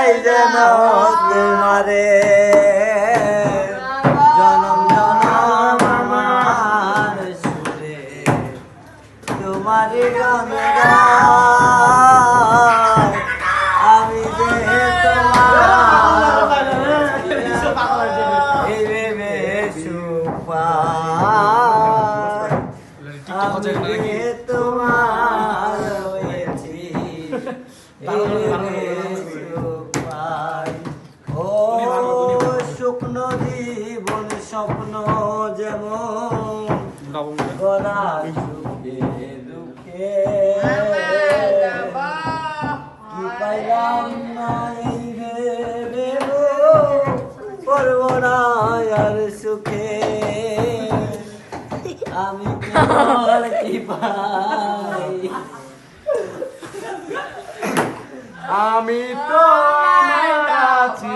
পাই যেন তোমারে জনম জনম আমার সুরে তোমারই গান গাই আমি যে তোমার এই ভেবে সুখ পাই আমি যে তোমার হয়েছি এই ভেবে সুখ পাই ও শুকনো জীবন স্বপ্ন যেমন গড়া সুখে দুঃখে কি পাইলাম না এই ভেবে করব না আর সুখে আমি কেবল কি পাই আমি তো আমার আছি